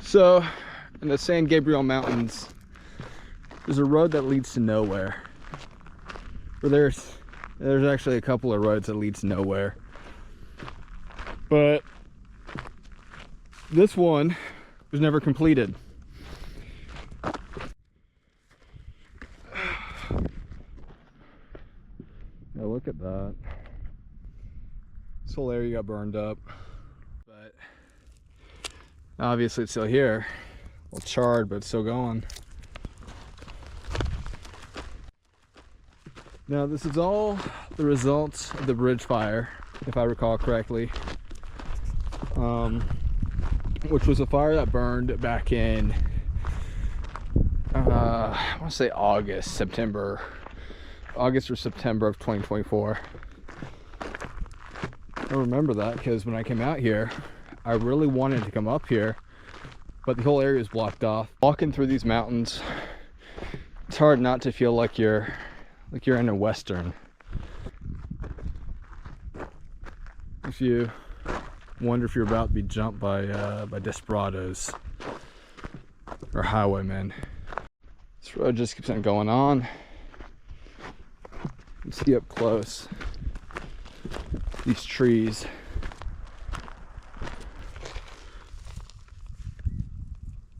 So in the San Gabriel Mountains, there's a road that leads to nowhere. Or there's actually a couple of roads that lead to nowhere. But this one was never completed. Now look at that. This whole area got burned up. But obviously it's still here. Well, charred, but it's still going. Now this is all the results of the bridge fire, if I recall correctly. Which was a fire that burned back in, I want to say August or September of 2024. I remember that because when I came out here, I really wanted to come up here, but the whole area is blocked off. Walking through these mountains, it's hard not to feel like you're in a Western. If you wonder if you're about to be jumped by desperados or highwaymen. This road just keeps on going on. You see up close these trees.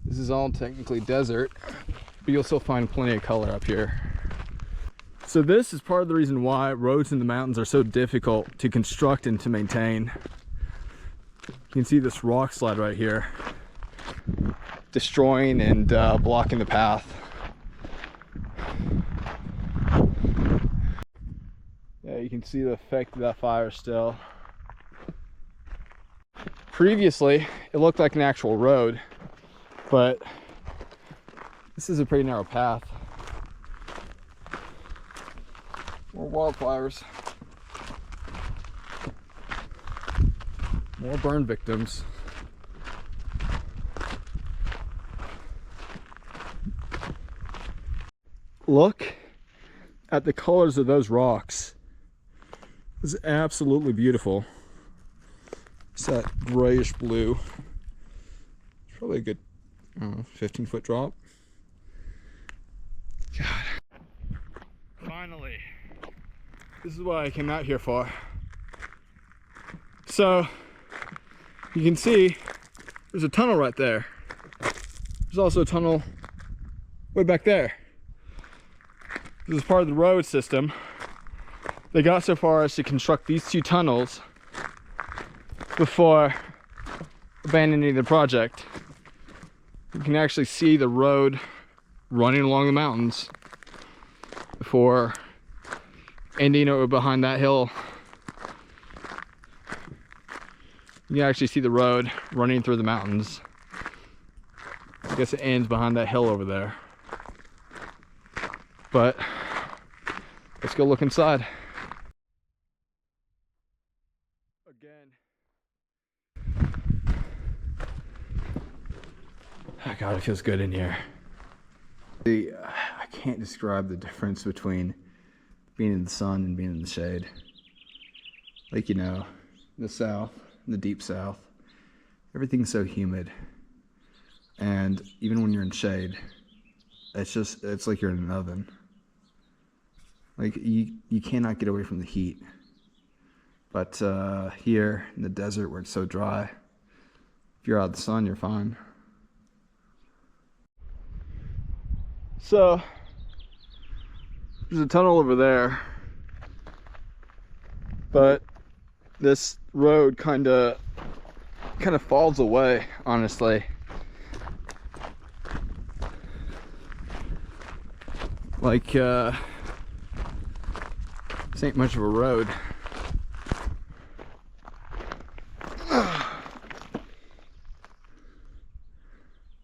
This is all technically desert, but you'll still find plenty of color up here. So this is part of the reason why roads in the mountains are so difficult to construct and to maintain. You can see this rock slide right here, destroying and blocking the path. Yeah, you can see the effect of that fire still. Previously, it looked like an actual road, but this is a pretty narrow path. More wildfires. More burn victims. Look at the colors of those rocks. It's absolutely beautiful. It's that grayish blue. It's probably a good 15-foot drop. God. Finally. This is what I came out here for. So you can see there's a tunnel right there. There's also a tunnel way back there. This is part of the road system. They got so far as to construct these two tunnels before abandoning the project. You can actually see the road running along the mountains before ending over behind that hill. You can actually see the road running through the mountains. I guess it ends behind that hill over there. But let's go look inside. Again. Oh God, it feels good in here. I can't describe the difference between being in the sun and being in the shade. Like, you know, the South, the deep South, everything's so humid. And even when you're in shade, it's like you're in an oven. Like you cannot get away from the heat. But here in the desert where it's so dry, if you're out in the sun, you're fine. So there's a tunnel over there, but this road kind of falls away, honestly. Like this ain't much of a road.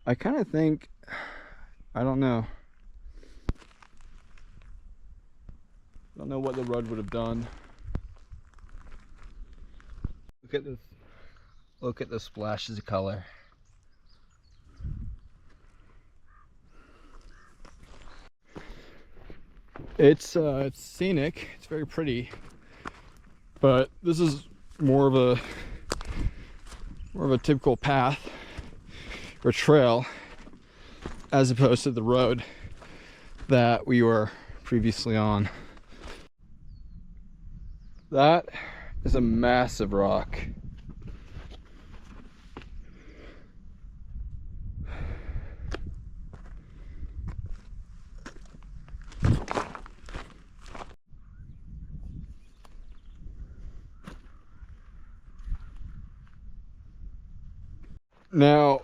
I kind of think, I don't know what the road would have done. Look at the splashes of color. It's scenic, it's very pretty, but this is more of a typical path or trail, as opposed to the road that we were previously on. That is a massive rock. Now,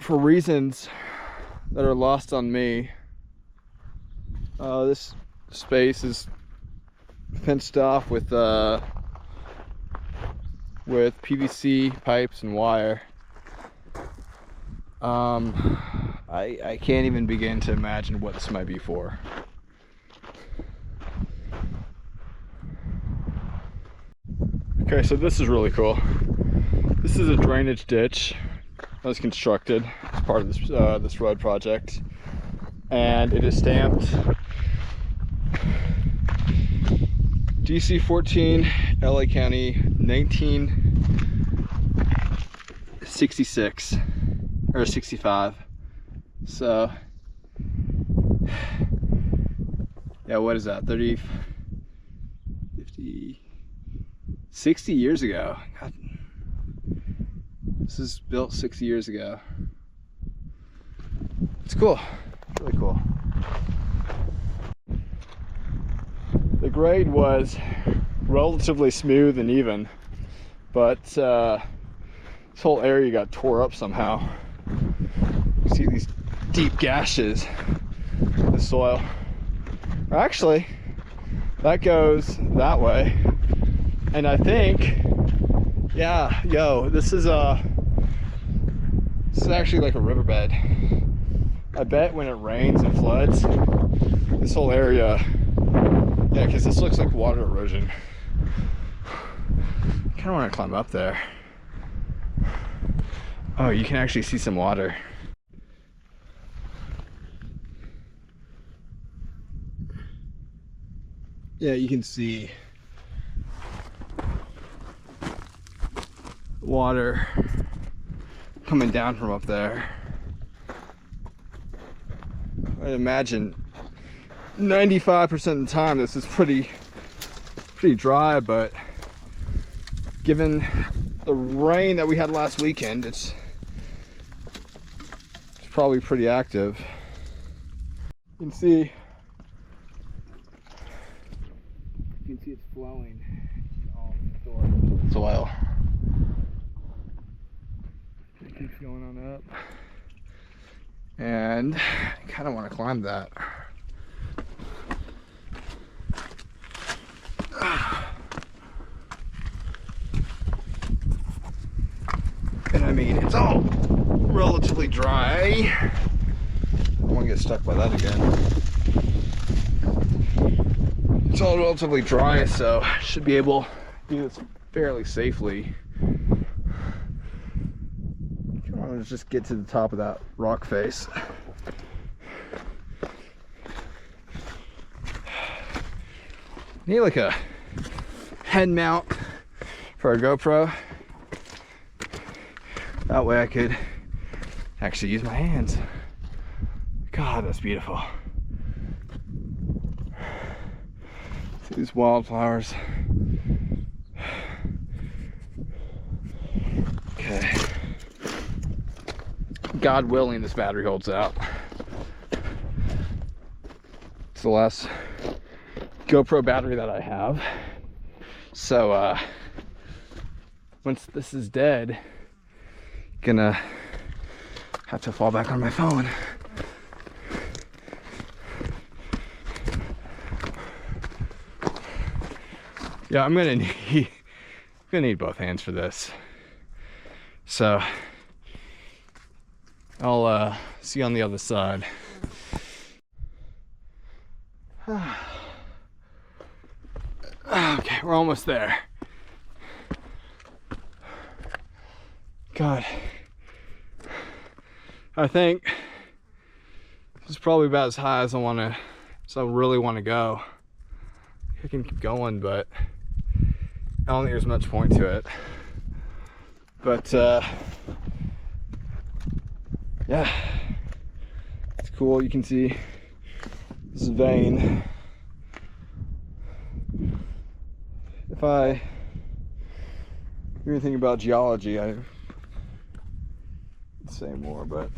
for reasons that are lost on me, this space is fenced off with PVC pipes and wire. I can't even begin to imagine what this might be for. Okay, so this is really cool. This is a drainage ditch that was constructed as part of this road project, and it is stamped DC 14, LA County, 1966 or 65. So yeah, what is that, 30, 50, 60 years ago? God. This is built 60 years ago. It's cool. It's really cool. The grade was relatively smooth and even, but this whole area got tore up somehow. You see these deep gashes in the soil. Actually, that goes that way, and I think, yeah, this is actually like a riverbed. I bet when it rains and floods, this whole area, yeah, because this looks like water erosion. I kind of want to climb up there. Oh, you can actually see some water. Yeah, you can see water coming down from up there. I'd imagine 95% of the time this is pretty dry, but given the rain that we had last weekend, it's probably pretty active. You can see it's flowing all the soil. It keeps going on up, and I kind of want to climb that. And I mean, it's all relatively dry. I don't want to get stuck by that again. It's all relatively dry, so I should be able to do this fairly safely. Come on, let's just get to the top of that rock face. Need like a head mount for a GoPro. That way I could actually use my hands. God, that's beautiful. See these wildflowers. Okay. God willing, this battery holds out. It's the last GoPro battery that I have. So once this is dead, gonna have to fall back on my phone. Yeah, I'm gonna need both hands for this. So I'll see you on the other side. Okay, we're almost there. God, I think this is probably about as high as I really want to go. I can keep going, but I don't think there's much point to it. But Yeah, it's cool. You can see this vein. If I hear anything about geology, I would say more, but